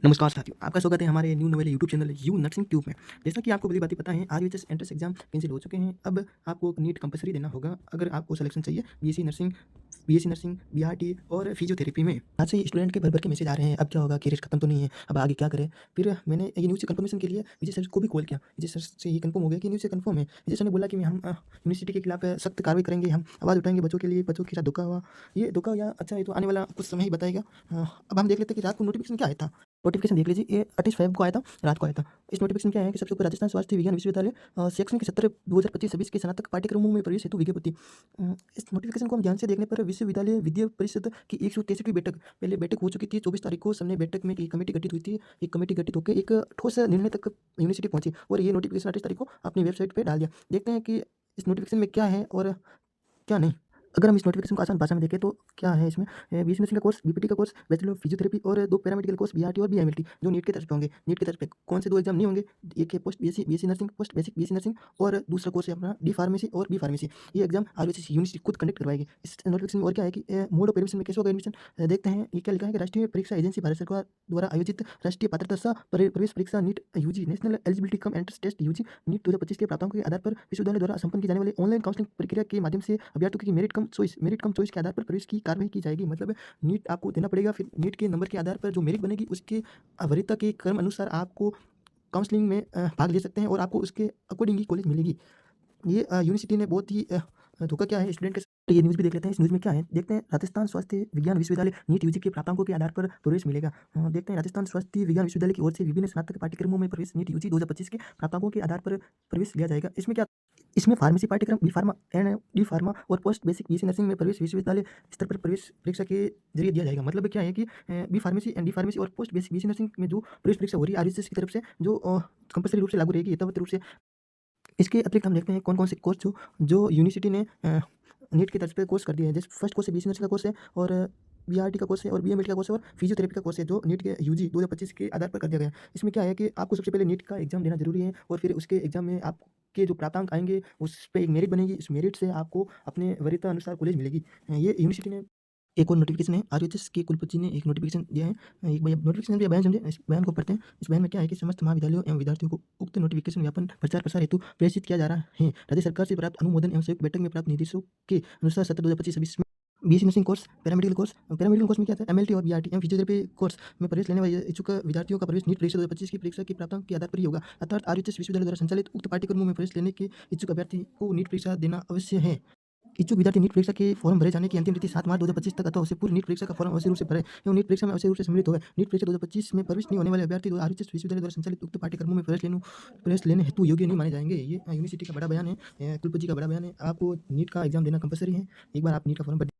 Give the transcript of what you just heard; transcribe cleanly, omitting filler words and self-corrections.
नमस्कार साथियों, आपका स्वागत है हमारे new novel YouTube channel you nursing tube में। जैसा कि आपको बड़ी बातें पता है, आरयूएचएस एंट्रेंस एग्जाम कैंसिल हो चुके हैं। अब आपको नीट कंपलसरी देना होगा अगर आपको सिलेक्शन चाहिए बीएससी नर्सिंग, बीआरटी और फिजियोथेरेपी में। आज से स्टूडेंट के भर भर के मैसेज आ रहे हैं, अब क्या होगा, कैरियर खत्म तो नहीं है, अब आगे क्या करें। फिर मैंने ये न्यूज़ से कंफर्मेशन के लिए विजय सर को भी कॉल किया। विजय सर से ये कंफर्म हो गया कि न्यूज़ से कंफर्म है। विजय सर ने बोला कि हम यूनिवर्सिटी के खिलाफ सख्त कार्रवाई करेंगे, हम आवाज़ उठाएंगे बच्चों के लिए, बच्चों के साथ धोखा हुआ। ये धोखा या अच्छा, ये तो आने वाला कुछ समय ही बताएगा। अब हम देख लेते हैं कि रात को नोटिफिकेशन क्या आया था। नोटिफिकेशन देख लीजिए, ये 28 फ़रवरी को आया था, रात को आया था। इस नोटिफिकेशन क्या है कि सबसे ऊपर राजस्थान स्वास्थ्य विज्ञान विश्वविद्यालय शैक्षणिक सत्र 2025-26 के स्नातक पाठ्यक्रमों में प्रवेश हेतु विज्ञप्ति। इस नोटिफिकेशन को हम ध्यान से देखने पर विश्वविद्यालय विद्या परिषद की 163वीं बैठक, पहले बैठक हो चुकी थी 24 तारीख को। सबने बैठक में एक कमेटी गठित हुई थी। एक कमेटी गठित होकर एक ठोस निर्णय तक यूनिवर्सिटी पहुंची और ये नोटिफिकेशन 28 तारीख को अपनी वेबसाइट पर डाल दिया। देखते हैं कि इस नोटिफिकेशन में क्या है और क्या नहीं। अगर हम इस नोटिफिकेशन को आसान भाषा में देखें तो क्या है इसमें, बीएससी नर्सिंग का कोर्स, बीपीटी का कोर्स, बैचलर ऑफ फिजियोथेरेपी और 2 पैरामेडिकल कोर्स बीआरटी और बीएमएलटी जो नीट की तरफ पे होंगे। नीट की तरफ पे कौन से 2 एग्जाम नहीं होंगे, एक है post BSc nursing, post basic BSc nursing और दूसरा कोर्स है अपना डी फार्मेसी और बी फार्मेसी। ये एग्जाम आरयूएचएस यूनिवर्सिटी खुद कंडक्ट करवाएगी। इस नोटिफिकेशन में और क्या है कि मोड ऑफ एडमिशन में कैसे होगा एडमिशन, देखते हैं। ये क्या लिखा है कि राष्ट्रीय परीक्षा एजेंसी भारत सरकार द्वारा आयोजित राष्ट्रीय पात्रता सह प्रवेश परीक्षा NEET UG national eligibility cum entrance test UG NEET 2025 के प्राप्तांकों के आधार पर विश्वविद्यालय द्वारा संपन्न की जाने वाली ऑनलाइन काउंसलिंग प्रक्रिया के माध्यम से अभ्यर्थियों की मेरिट कम चॉइस के आधार पर प्रवेश की कार्रवाई की जाएगी। मतलब नीट आपको देना पड़ेगा, फिर नीट के नंबर के आधार पर जो मेरिट बनेगी उसके वरीयता के क्रम अनुसार आपको काउंसलिंग में भाग ले सकते हैं और आपको उसके अकॉर्डिंग ही कॉलेज मिलेगी। ये यूनिवर्सिटी ने बहुत ही धोखा किया है स्टूडेंट के साथ। तो ये न्यूज़ भी देख लेते हैं। इस न्यूज़ में क्या है, देखते हैं। राजस्थान स्वास्थ्य विज्ञान विश्वविद्यालय नीट यूजी के प्राप्तांकों के आधार पर प्रवेश मिलेगा। देखते हैं। राजस्थान स्वास्थ्य विज्ञान विश्वविद्यालय की ओर से विभिन्न स्नातक पाठ्यक्रमों में प्रवेश नीट यूजी 2025 के प्राप्तांकों के आधार पर प्रवेश लिया जाएगा। इसमें क्या, इसमें फार्मेसी पाठ्यक्रम, B pharma and D pharma और पोस्ट बेसिक बीएससी नर्सिंग में प्रवेश विश्वविद्यालय स्तर पर प्रवेश परीक्षा के जरिए दिया जाएगा। मतलब क्या है कि B pharmacy and D pharmacy और पोस्ट बेसिक बीएससी नर्सिंग में जो प्रवेश परीक्षा हो रही है आरयूएचएस की तरफ से, जो कंपल्सरी रूप से लागू रहेगी यथावत रूप से। इसके अतिरिक्त हम देखते हैं कौन कौन से कोर्स जो यूनिवर्सिटी ने नीट की तर्ज पे कोर्स कर दिए हैं। जैसे फर्स्ट कोर्स है बीएससी नर्सिंग का कोर्स है और बीआरटी का कोर्स है और बीएमएलटी का कोर्स है और फिजियोथेरेपी का कोर्स है जो नीट के यूजी 2025 के आधार पर कर दिया गया है। इसमें क्या है कि आपको सबसे पहले नीट का एग्जाम देना जरूरी है और फिर उसके एग्जाम में आपके जो प्राप्तांक आएंगे उस पर एक मेरिट बनेगी। उस मेरिट से आपको अपने वरीयता अनुसार कॉलेज मिलेगी। ये यूनिवर्सिटी ने एक और नोटिफिकेशन है, आरयूएचएस के कुलपति ने एक नोटिफिकेशन दिया है। एक नोटिफिकेशन दिया, बयान समझे, इस बयान को पढ़ते हैं। इस बयान में क्या है कि समस्त महाविद्यालयों एवं विद्यार्थियों को उक्त नोटिफिकेशन व्यापन प्रचार प्रसार हेतु प्रेषित किया जा रहा है। राज्य सरकार से प्राप्त अनुमोदन एवं संयुक्त बैठक में प्राप्त निर्देशों के अनुसार सत्र 2025-26 में BSc nursing course, paramedical course में क्या था, एमएलटी और बीआरटी एवं फिजियोथेरेपी कोर्स में प्रवेश लेने वाले इच्छुक विद्यार्थियों का प्रवेश नीट परीक्षा 2025 की परीक्षा के प्राप्तांक के आधार पर ही होगा। अर्थात आरयूएचएस विश्वविद्यालय द्वारा संचालित उक्त पाठ्यक्रमों में प्रवेश लेने के इच्छुक अभ्यर्थी को नीट परीक्षा देना अवश्य है। इच्छुक विद्यार्थी नीट परीक्षा के फॉर्म भरे जाने की अंतिम तिथि 7 मार्च 2025 तक अथवा उससे पूर्व नीट परीक्षा का फॉर्म अवश्य रूप से भरे एवं नीट परीक्षा में अवश्य रूप से सम्मिलित हो गए। नीट परीक्षा 2025 में प्रवेश नहीं होने वाले अभ्यर्थी आरयूएचएस विश्वविद्यालय द्वारा संचालित उक्त पाठ्यक्रमों में प्रवेश लेने हेतु योग्य नहीं माने जाएंगे। ये यूनिवर्सिटी का बड़ा बयान है, कुलपति का बड़ा बयान है। आपको नीट का एग्जाम देना कंपलसरी है। एक बार आप नीट का फॉर्म भर